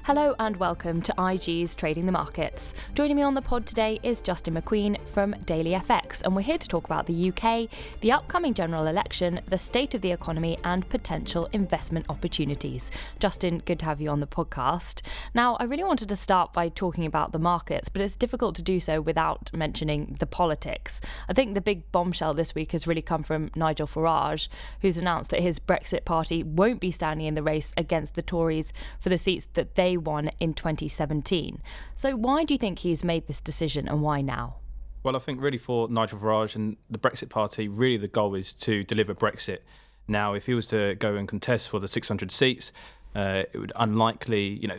Hello and welcome to IG's Trading the Markets. Joining me on the pod today is Justin McQueen from DailyFX, and we're here to talk about the UK, the upcoming general election, the state of the economy and potential investment opportunities. Justin, good to have you on the podcast. Now, I really wanted to start by talking about the markets, but it's difficult to do so without mentioning the politics. I think the big bombshell this week has really come from Nigel Farage, who's announced that his Brexit party won't be standing in the race against the Tories for the seats that they won in 2017. So why do you think he's made this decision and why now? Well, I think really for Nigel Farage and the Brexit party, really the goal is to deliver Brexit. Now, if he was to go and contest for the 600 seats, it would unlikely,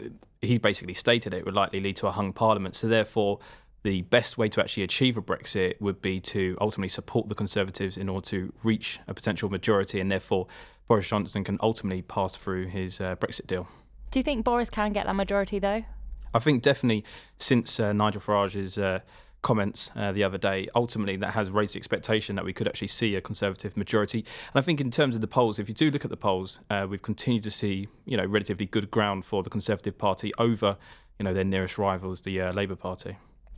he basically stated it would likely lead to a hung parliament. So therefore, the best way to actually achieve a Brexit would be to ultimately support the Conservatives in order to reach a potential majority, and therefore Boris Johnson can ultimately pass through his Brexit deal. Do you think Boris can get that majority, though? I think definitely since Nigel Farage's comments the other day, ultimately that has raised the expectation that we could actually see a Conservative majority. And I think in terms of the polls, if you do look at the polls, we've continued to see, relatively good ground for the Conservative Party over, their nearest rivals, the Labour Party.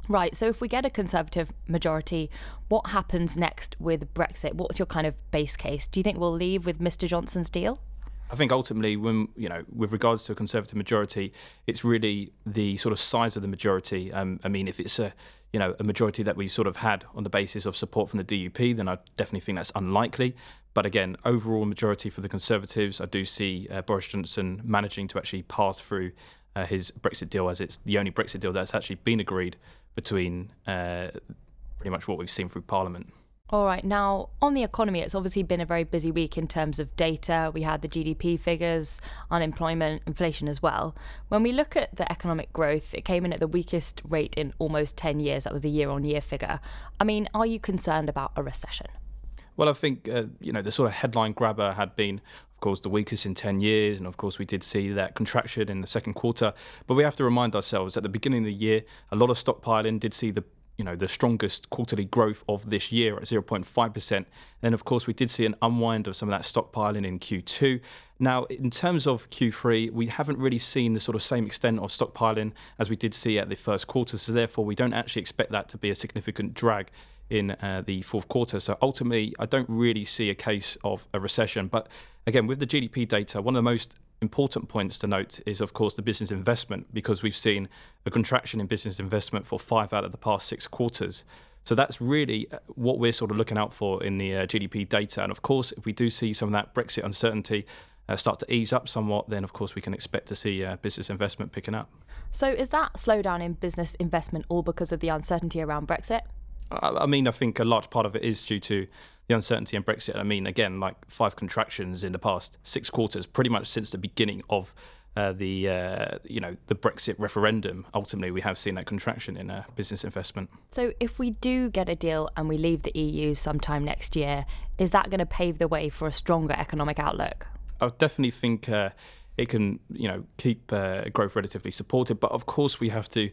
Right, so if we get a Conservative majority, what happens next with Brexit? What's your kind of base case? Do you think we'll leave with Mr Johnson's deal? I think ultimately, when with regards to a Conservative majority, it's really the sort of size of the majority. If it's a majority that we sort of had on the basis of support from the DUP, then I definitely think that's unlikely. But again, overall majority for the Conservatives, I do see Boris Johnson managing to actually pass through his Brexit deal, as it's the only Brexit deal that's actually been agreed between pretty much what we've seen through Parliament. All right, now on the economy, it's obviously been a very busy week in terms of data. We had the GDP figures, unemployment, inflation as well. When we look at the economic growth, it came in at the weakest rate in almost 10 years. That was the year-on-year figure. Are you concerned about a recession? Well, I think, the sort of headline grabber had been, of course, the weakest in 10 years. And of course, we did see that contraction in the second quarter. But we have to remind ourselves at the beginning of the year, a lot of stockpiling did see the strongest quarterly growth of this year at 0.5%. Then, of course, we did see an unwind of some of that stockpiling in Q2. Now, in terms of Q3, we haven't really seen the sort of same extent of stockpiling as we did see at the first quarter. So therefore, we don't actually expect that to be a significant drag in the fourth quarter. So ultimately, I don't really see a case of a recession. But again, with the GDP data, one of the most important points to note is, of course, the business investment, because we've seen a contraction in business investment for 5 out of the past 6 quarters. So that's really what we're sort of looking out for in the GDP data. And of course, if we do see some of that Brexit uncertainty start to ease up somewhat, then of course we can expect to see business investment picking up. So is that slowdown in business investment all because of the uncertainty around Brexit? I think a large part of it is due to the uncertainty in Brexit. Again, like 5 contractions in the past 6 quarters, pretty much since the beginning of the Brexit referendum. Ultimately, we have seen that contraction in business investment. So if we do get a deal and we leave the EU sometime next year, is that going to pave the way for a stronger economic outlook? I definitely think it can, keep growth relatively supported. But of course, we have to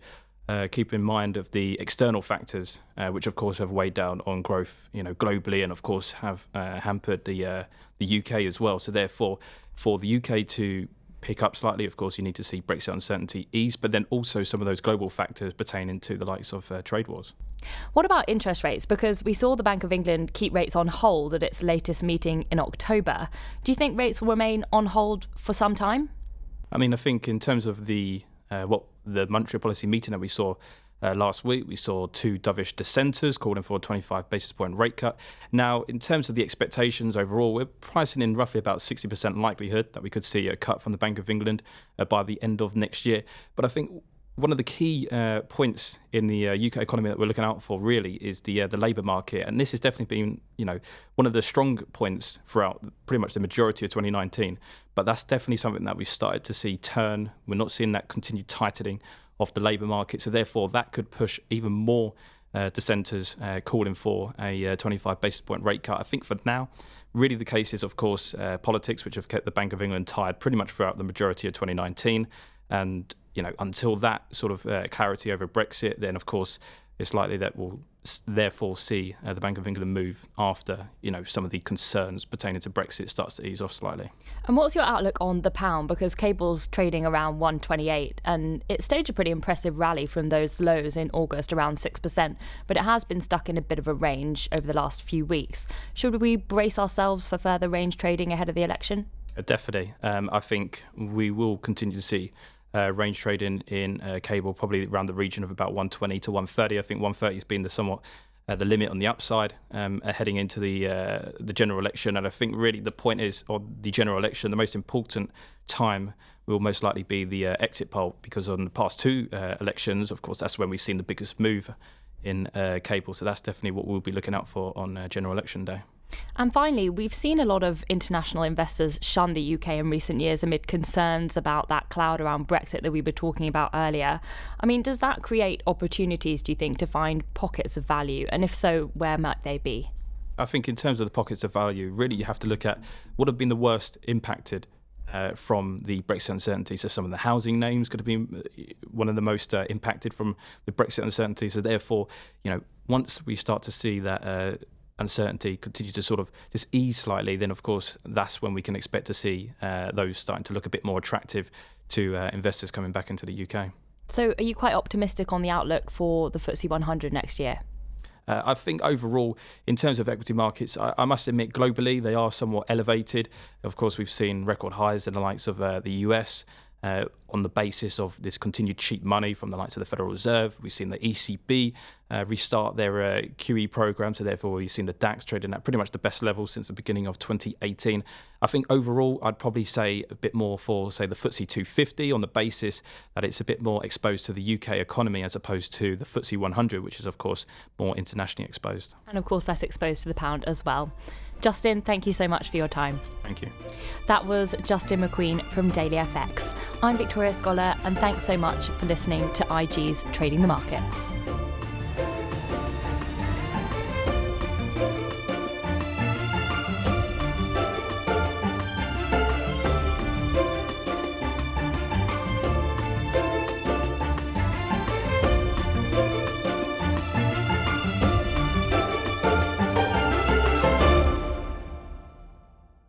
keep in mind of the external factors, which of course have weighed down on growth, globally, and of course have hampered the UK as well. So therefore, for the UK to pick up slightly, of course, you need to see Brexit uncertainty ease, but then also some of those global factors pertaining to the likes of trade wars. What about interest rates? Because we saw the Bank of England keep rates on hold at its latest meeting in October. Do you think rates will remain on hold for some time? I think in terms of the monetary policy meeting that we saw last week, we saw 2 dovish dissenters calling for a 25 basis point rate cut. Now, in terms of the expectations overall, we're pricing in roughly about 60% likelihood that we could see a cut from the Bank of England by the end of next year. But I think one of the key points in the UK economy that we're looking out for really is the labour market. And this has definitely been, one of the strong points throughout pretty much the majority of 2019. But that's definitely something that we've started to see turn. We're not seeing that continued tightening of the labour market. So therefore, that could push even more dissenters calling for a 25 basis point rate cut. I think for now, really the case is, of course, politics, which have kept the Bank of England tied pretty much throughout the majority of 2019. And until that sort of clarity over Brexit, then of course it's likely that we'll therefore see the Bank of England move after, some of the concerns pertaining to Brexit starts to ease off slightly. And what's your outlook on the pound? Because cable's trading around 128 and it staged a pretty impressive rally from those lows in August, around 6%, but it has been stuck in a bit of a range over the last few weeks. Should we brace ourselves for further range trading ahead of the election? Definitely. I think we will continue to see range trading in cable, probably around the region of about 120 to 130. I think 130 has been the limit on the upside heading into the general election. And I think really the point is, on the general election, the most important time will most likely be the exit poll, because on the past two elections, of course, that's when we've seen the biggest move in cable. So that's definitely what we'll be looking out for on general election day. And finally, we've seen a lot of international investors shun the UK in recent years amid concerns about that cloud around Brexit that we were talking about earlier. I mean, does that create opportunities, do you think, to find pockets of value? And if so, where might they be? I think in terms of the pockets of value, really you have to look at what have been the worst impacted from the Brexit uncertainty. So some of the housing names could have been one of the most impacted from the Brexit uncertainty. So therefore, once we start to see that uncertainty continue to sort of just ease slightly, then of course that's when we can expect to see those starting to look a bit more attractive to investors coming back into the UK. So are you quite optimistic on the outlook for the FTSE 100 next year? I think overall, in terms of equity markets, I must admit globally they are somewhat elevated. Of course, we've seen record highs in the likes of the US. On the basis of this continued cheap money from the likes of the Federal Reserve. We've seen the ECB restart their QE program, so therefore we've seen the DAX trading at pretty much the best level since the beginning of 2018. I think overall I'd probably say a bit more for, say, the FTSE 250 on the basis that it's a bit more exposed to the UK economy as opposed to the FTSE 100, which is of course more internationally exposed. And of course less exposed to the pound as well. Justin, thank you so much for your time. Thank you. That was Justin McQueen from DailyFX. I'm Victoria Scholar, and thanks so much for listening to IG's Trading the Markets.